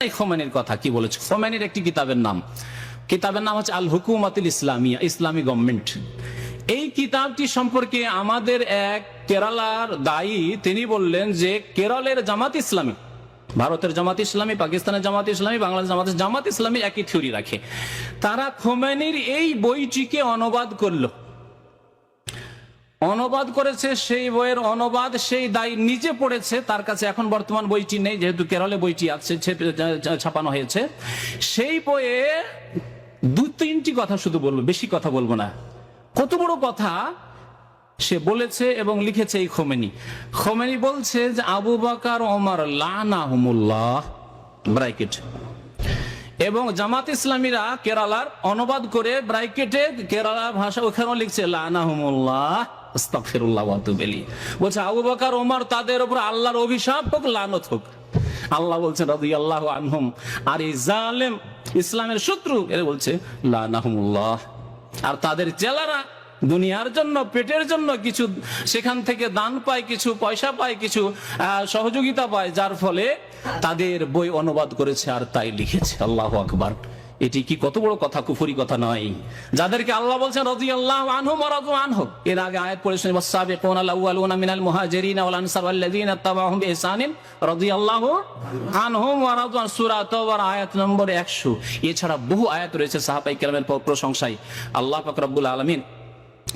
এই খোমেনির কথা কি বলেছে। খোমেনির একটি কিতাবের নাম হচ্ছে আল হুকুমাতুল ইসলামিয়া, ইসলামী গভর্নমেন্ট। এই কিতাবটি সম্পর্কে আমাদের এক কেরালার দায়ী তিনি বললেন যে কেরলের জামাত ইসলামী, ভারতের জামাত ইসলামী, পাকিস্তানের জামাত ইসলামী, বাংলাদেশ জামাত ইসলামী একই থিওরি রাখে। তারা খোমেনির এই বইটিকে অনুবাদ করেছে। সেই বইয়ের অনুবাদ সেই দায়ী নিজে পড়েছে, তার কাছে এখন বর্তমান বইটি নেই, যেহেতু কেরলে বইটি আছে, ছাপানো হয়েছে। সেই বইয়ে 2-3টি কথা শুধু বলবো, বেশি কথা বলবো না। কত বড় কথা সে বলেছে এবং লিখেছে এই খোমেনি বলছে যে আবু বকর ওমর লানাহুমুল্লাহ ব্র্যাকেট, এবং জামাত ইসলামীরা কেরালার অনুবাদ করে ব্র্যাকেটে কেরালা ভাষা ওখানেও লিখছে লানাহুমুল্লাহ আস্তাগফিরুল্লাহ ওয়া আতুবু ইলাইহি। বলছে আবু বকর ওমর তাদের উপর আল্লাহর অভিশাপ হোক, লানত হোক। আল্লাহ বলছেন রাদিয়াল্লাহু আনহুম, আর এই জালেম ইসলামের শত্রু এরা বলছে লানাহুমুল্লাহ। আর তাদের চেলারা দুনিয়ার জন্য, পেটের জন্য কিছু সেখান থেকে দান পায়, কিছু পয়সা পায়, কিছু সহযোগিতা পায়, যার ফলে তাদের বই অনুবাদ করেছে আর তাই লিখেছে। আল্লাহু আকবার। এটি কি কত বড় কথা, কুফরি কথা নয়? যাদেরকে আল্লাহ বলছেন রাদিয়াল্লাহু আনহুম ওয়া রাদু আনহু। এর আগে আয়াত পড়েছেন ওয়াস-সাবিকুনাল আউয়ালুনা মিনাল মুহাজিরিনা ওয়াল আনসার ওয়াল্লাযিনা তাবাউহুম বিইহসানিন রাদিয়াল্লাহু আনহুম ওয়া রাদু আন, সূরা তাওবার আয়াত নম্বর 100। এছাড়া বহু আয়াত রয়েছে সাহাবায়ে কেরামের প্রশংসায়। আল্লাহ পাক রব্বুল আলামিন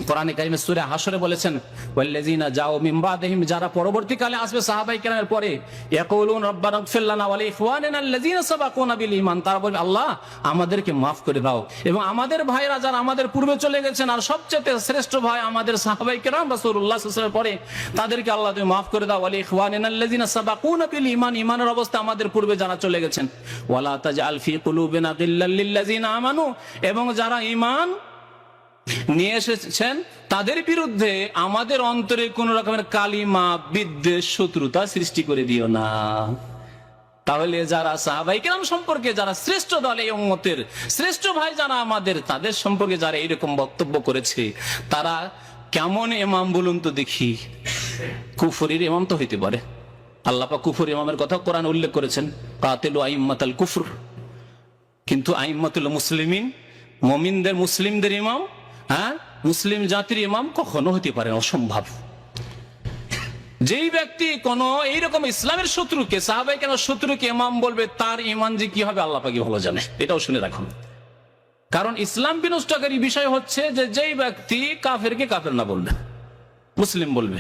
কোরআনে কারিমে সূরা হাশরে বলেছেন ওয়াল্লাযিনা জাউ মিন বাদিহিম, যারা পরবর্তীকালে আসবে সাহাবায়ে কেরামের পরে, ইয়াকুলুন রাব্বানা ইগফির লানা ওয়া লিইখওয়ানিনা আল্লাযিনা সাবাকুনা বিল ঈমান, তারা বলবে আল্লাহ আমাদেরকে মাফ করে দাও এবং আমাদের ভাইরা যারা আমাদের পূর্বে চলে গেছেন, আর সবচেয়ে শ্রেষ্ঠ ভাই আমাদের সাহাবায়ে কেরাম রাসূলুল্লাহ সাল্লাল্লাহু আলাইহি ওয়াসাল্লামের পরে, তাদেরকে আল্লাহ তুমি মাফ করে দাও। ওয়া লিইখওয়ানিনা আল্লাযিনা সাবাকুনা বিল ঈমান, ঈমানের অবস্থা আমাদের পূর্বে যারা চলে গেছেন। ওয়ালা তাজআল ফি কুলুবিনা গিল্লাল লিল্লাযিনা আমানু, এবং যারা ঈমান নিয়ে এসেছেন তাদের বিরুদ্ধে আমাদের অন্তরে কোন রকমের কালিমা, বিদ্বেষ, শত্রুতা সৃষ্টি করে দিও না। তাহলে যারা সাহাবায়ে কেরাম সম্পর্কে যারা শ্রেষ্ঠ দল, এই উম্মতের শ্রেষ্ঠ ভাই যারা আমাদের, তাদের সম্পর্কে যারা এরকম বক্তব্য করেছে, তারা কেমন ইমাম বলুন তো দেখি? কুফরির ইমাম তো হইতে পারে। আল্লাহ পাক কুফর ইমামের কথা কোরআন উল্লেখ করেছেন, কাতিলু আইম্মাতাল কুফর। কিন্তু আইম্মাতুল মুসলিমিন, মুমিনদের মুসলিমদের ইমাম, মুসলিম জাতির ইমাম কখনো হতে পারে, অসম্ভব। যেই ব্যক্তি কোন এইরকম ইসলামের শত্রুকে, সাহাবায়ে কেরামের শত্রুকে ইমাম বলবে, তার ঈমান যে কি হবে আল্লাহ পাকই ভালো জানে। এটাও শুনে রাখুন। কারণ ইসলাম বিনষ্টকারী বিষয় হচ্ছে যে যেই ব্যক্তি কাফেরকে কাফের না বলবে, মুসলিম বলবে,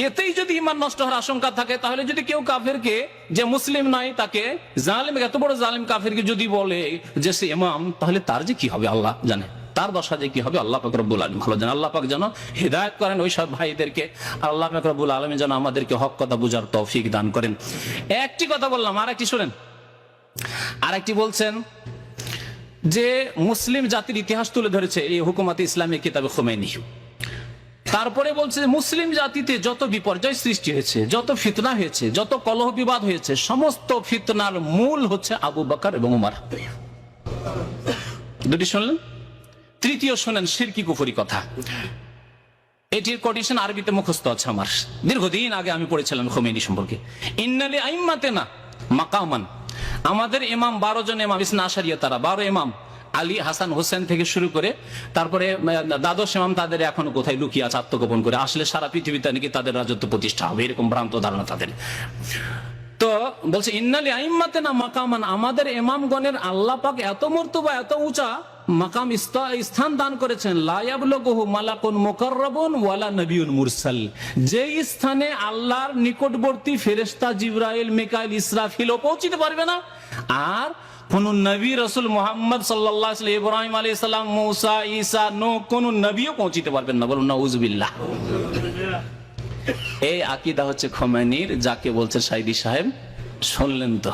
এতেই যদি ঈমান নষ্ট হওয়ার আশঙ্কা থাকে, তাহলে যদি কেউ কাফেরকে, যে মুসলিম নয়, তাকে জালিম, এত বড় জালিম কাফেরকে যদি বলে যে সে ইমাম, তাহলে তার যে কি হবে আল্লাহ জানে, তার দশা যে কি হবে আল্লাহ পাক রব্বুল আলামিন ভালো জানেন। আল্লাহ পাক যেন হিদায়াত করেন ওই সব ভাইদেরকে। আল্লাহ পাক রব্বুল আলামিন যেন আমাদেরকে হক কথা বুঝার তৌফিক দান করেন। একটি কথা বললাম, আরেকটি শুনেন। আরেকটি বলছেন যে মুসলিম জাতির ইতিহাস তুলে ধরেছে এই হুকুমাতে ইসলামী কিতাবে খোমেনি। তারপরে বলছে মুসলিম জাতিতে যত বিপর্যয় সৃষ্টি হয়েছে, যত ফিতনা হয়েছে, যত কলহ বিবাদ হয়েছে, সমস্ত ফিতনার মূল হচ্ছে আবু বকর এবং উমর। দুটি শুনলেন। তৃতীয় শোনেন শিরকি কুফরি কথা। এটির কোটেশন আরবিতে মুখস্থ আছে আমার, দীর্ঘদিন আগে আমি পড়েছিলাম খোমেনি সম্পর্কে। ইন্নালি আইম্মাতিনা মাকামান, আমাদের ইমাম 12 জন ইমাম ইসনা আশারিয়া, তারা 12 ইমাম, আলী, হাসান, হোসেন থেকে শুরু করে তারপরে দ্বাদশ ইমাম, তাদের এখনো কোথায় লুকিয়ে আছে আত্মগোপন করে, আসলে সারা পৃথিবীতে নাকি তাদের রাজত্ব প্রতিষ্ঠা হবে, এরকম ভ্রান্ত ধারণা তাদের। তো বলছে ইন্নালি আইম্মাতিনা মাকামান, আমাদের ইমামগণের আল্লাহ পাক এত মর্তবা, এত উঁচা মাকাম, স্থান দান করেছেন। লা ইয়াবলুগুহু মালাকুন মুকাররাবুন ওয়ালা নবিয়্যুন মুরসাল, যেই স্থানে আল্লাহর নিকটবর্তী ফেরেশতা জিবরাইল, মিকাইল, ইসরাফিলও পৌঁছতে পারবে না, আর কোন নবী রাসূল মুহাম্মদ সাল্লাল্লাহু আলাইহি ওয়াসাল্লাম, ইব্রাহিম আলাইহিস সালাম, মূসা, ঈসা, নূহ, কোন নবীও পৌঁছতে পারবেন না। বলুন নাউযুবিল্লাহ। এই আকীদা হচ্ছে খোমেনির, যাকে বলছে সাইদি সাহেব। শুনলেন তো?